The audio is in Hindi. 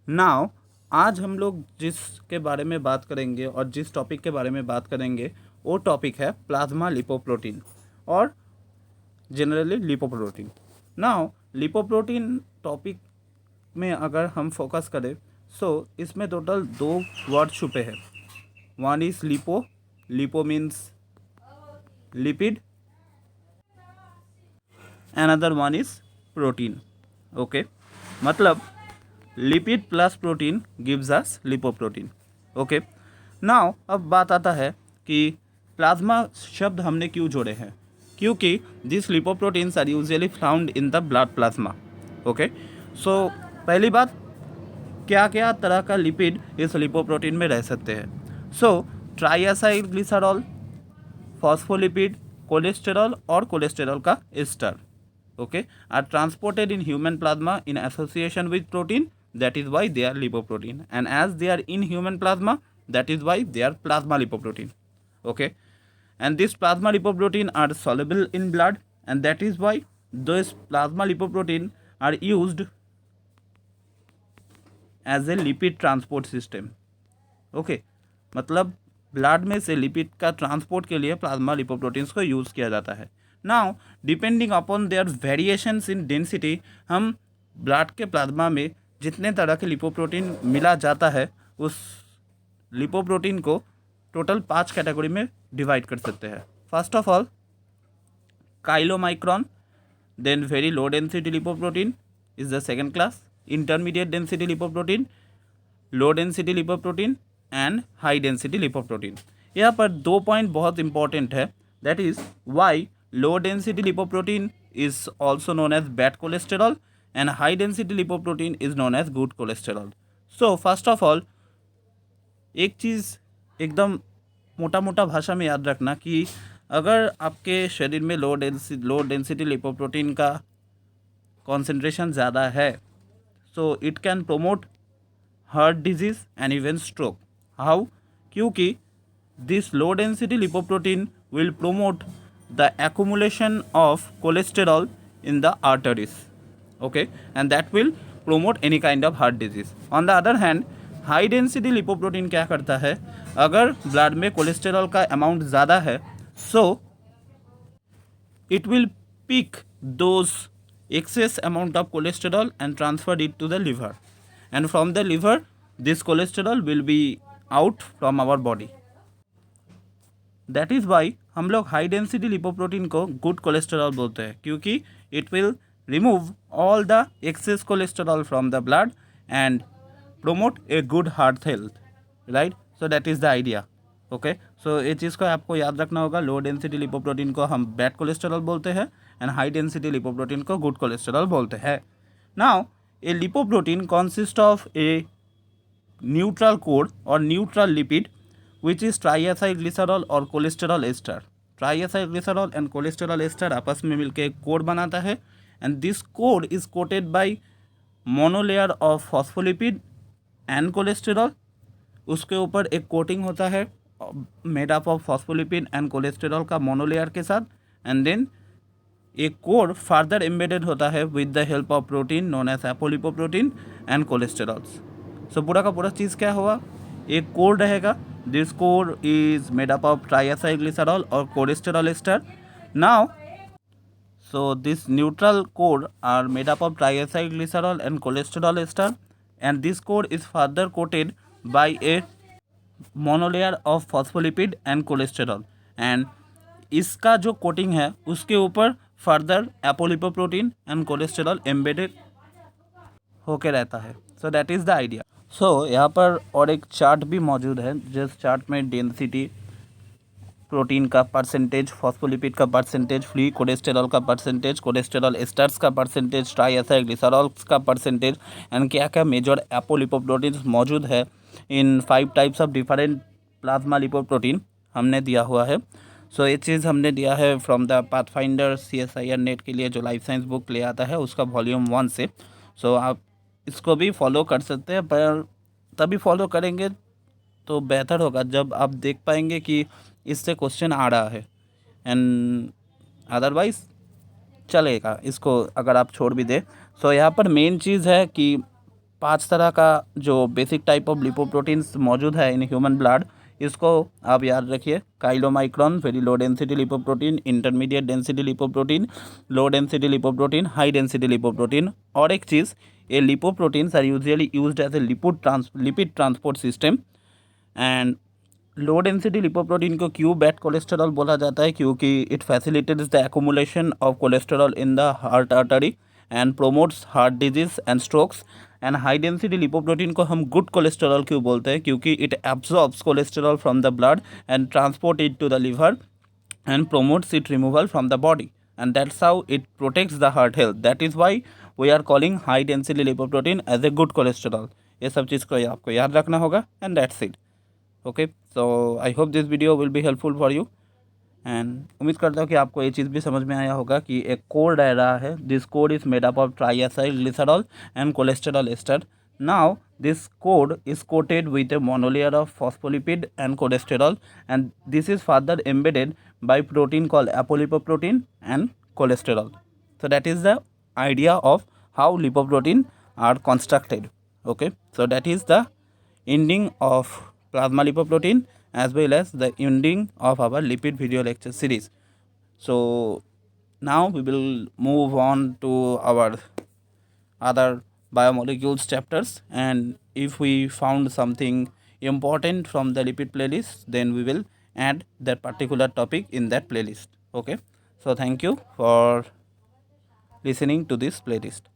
नाउ आज हम लोग जिसके बारे में बात करेंगे और जिस टॉपिक के बारे में बात करेंगे वो टॉपिक है प्लाज्मा लिपोप्रोटीन और generally lipoprotein. Now lipoprotein topic में अगर हम फोकस करें सो इसमें टोटल दो वर्ड छुपे हैं। One is lipo, lipo means lipid, another one is protein. Okay, मतलब lipid plus protein gives us lipoprotein. Okay, now अब बात आता है कि प्लाज्मा शब्द हमने क्यों जोड़े हैं, क्योंकि this lipoproteins are usually found in the blood plasma. Okay, so पहली बात, क्या क्या तरह का लिपिड इस लिपोप्रोटीन में रह सकते हैं। सो ट्राइएसाइल ग्लिसरॉल, फॉस्फोलिपिड, कोलेस्टेरॉल और कोलेस्टेरॉल का ester, okay, are transported in human plasma in association with protein, that is why they are lipoprotein, and as they are in human plasma, that is why they are plasma lipoprotein. Okay, and these plasma lipoprotein are soluble in blood, and that is why those plasma lipoprotein are used as a lipid transport system. Okay, मतलब ब्लड में से लिपिड का ट्रांसपोर्ट के लिए प्लाज्मा लिपोप्रोटीन्स को यूज़ किया जाता है। Now depending upon their variations in density, हम ब्लड के प्लाज्मा में जितने तरह के लिपोप्रोटीन मिला जाता है उस लिपोप्रोटीन को टोटल 5 कैटेगरी में डिवाइड कर सकते हैं। First of all chylomicron, then very low density lipoprotein is the second class, intermediate density lipoprotein, low density lipoprotein and high density lipoprotein. यहाँ पर 2 पॉइंट बहुत इंपॉर्टेंट है, that is why low density lipoprotein is also known as bad cholesterol and high density lipoprotein is known as good cholesterol. So first of all एक चीज़ एकदम मोटा मोटा भाषा में याद रखना कि अगर आपके शरीर में लो डेंसिटी लिपोप्रोटीन का कॉन्सेंट्रेशन ज़्यादा है so it can promote heart disease and even stroke. How? क्योंकि this low density lipoprotein will promote the accumulation of cholesterol in the arteries, okay, and that will promote any kind of heart disease. On the other hand, high density lipoprotein क्या करता है, अगर ब्लड में कोलेस्टेरॉल का अमाउंट ज़्यादा है so it will pick those excess amount of cholesterol and transfer it to the liver, and from the liver this cholesterol will be out from our body. That is why हम लोग हाई डेंसिटी लिपोप्रोटीन को गुड कोलेस्टेरॉल बोलते हैं, क्योंकि it will remove all the excess cholesterol from the blood and promote a good heart health, right. So that is the idea. Okay, so ये चीज़ को आपको याद रखना होगा। लो डेंसिटी लिपोप्रोटीन को हम बैड कोलेस्टेरॉल बोलते हैं एंड हाई डेंसिटी लिपोप्रोटीन को गुड कोलेस्टेरॉल बोलते हैं। Now a lipoprotein consist of a neutral core और neutral lipid which is triacylglycerol और cholesterol ester. Triacylglycerol and cholesterol ester आपस में मिलकर एक कोड बनाता है and this code is coated by monolayer of phospholipid and cholesterol. उसके ऊपर एक कोटिंग होता है made up of phospholipid and cholesterol का मोनोलेयर के साथ, एंड देन एक कोड फर्दर एम्बेडेड होता है with the help of protein known as apolipoprotein and cholesterols. So पूरा का पूरा चीज़ क्या हुआ, एक कोड रहेगा। This core is made up of triacylglycerol or cholesterol ester. Now, so this neutral core are made up of triacylglycerol and cholesterol ester, and this core is further coated by a monolayer of phospholipid and cholesterol, and इसका जो कोटिंग है उसके ऊपर further apolipoprotein and cholesterol embedded होके रहता है। So that is the idea. So यहाँ पर और एक चार्ट भी मौजूद है जिस चार्ट में डेंसिटी, प्रोटीन का परसेंटेज, फॉस्फोलिपिड का परसेंटेज, फ्री कोलेस्टेरॉल का परसेंटेज, कोलेस्टेरॉल एस्टर्स का परसेंटेज, ट्राइएसाइलग्लिसरॉल्स का परसेंटेज एंड क्या क्या मेजर एपोलिपोप्रोटीन्स मौजूद है इन 5 types of different plasma lipoprotein हमने दिया हुआ है। सो ये चीज़ हमने दिया है from the pathfinder CSIR net के लिए जो लाइफ साइंस बुक ले आता है उसका वॉल्यूम 1 से। सो आप इसको भी फॉलो कर सकते हैं, पर तभी फॉलो करेंगे तो बेहतर होगा जब आप देख पाएंगे कि इससे क्वेश्चन आ रहा है, एंड अदरवाइज़ चलेगा इसको अगर आप छोड़ भी दें। सो यहाँ पर मेन चीज़ है कि 5 तरह का जो बेसिक टाइप ऑफ लिपोप्रोटीन्स मौजूद है इन ह्यूमन ब्लड, इसको आप याद रखिए। Chylomicron very low density lipoprotein, intermediate density lipoprotein, low density lipoprotein, high density lipoprotein. और एक चीज़, ये lipoproteins are usually used as a lipid transport system. And low density lipoprotein को क्यों बैड कोलेस्टेरॉल बोला जाता है? क्योंकि it facilitates the accumulation of cholesterol in the heart artery and promotes heart disease and strokes. And high density lipoprotein को हम गुड कोलेस्टेरॉल क्यों बोलते हैं? क्योंकि it absorbs cholesterol from the blood and transport it to the liver and promotes its removal from the body, and that's how it protects the heart health. That is why we are calling high density lipoprotein as a good cholesterol. ये सब चीज़ को आपको याद रखना होगा, and that's it. Okay, so I hope this video will be helpful for you, and उम्मीद करता हूँ कि आपको ये चीज़ भी समझ में आया होगा कि एक कोड रह रहा है. This code is made up of triacylglycerol and cholesterol ester. Now this code is coated with a monolayer of phospholipid and cholesterol, and this is further embedded by protein called apolipoprotein and cholesterol. So that is the idea of how lipoprotein are constructed. Okay, so that is the ending of plasma lipoprotein as well as the ending of our lipid video lecture series. So now we will move on to our other biomolecules chapters, and if we found something important from the lipid playlist, then we will add that particular topic in that playlist. Okay, so thank you for listening to this playlist.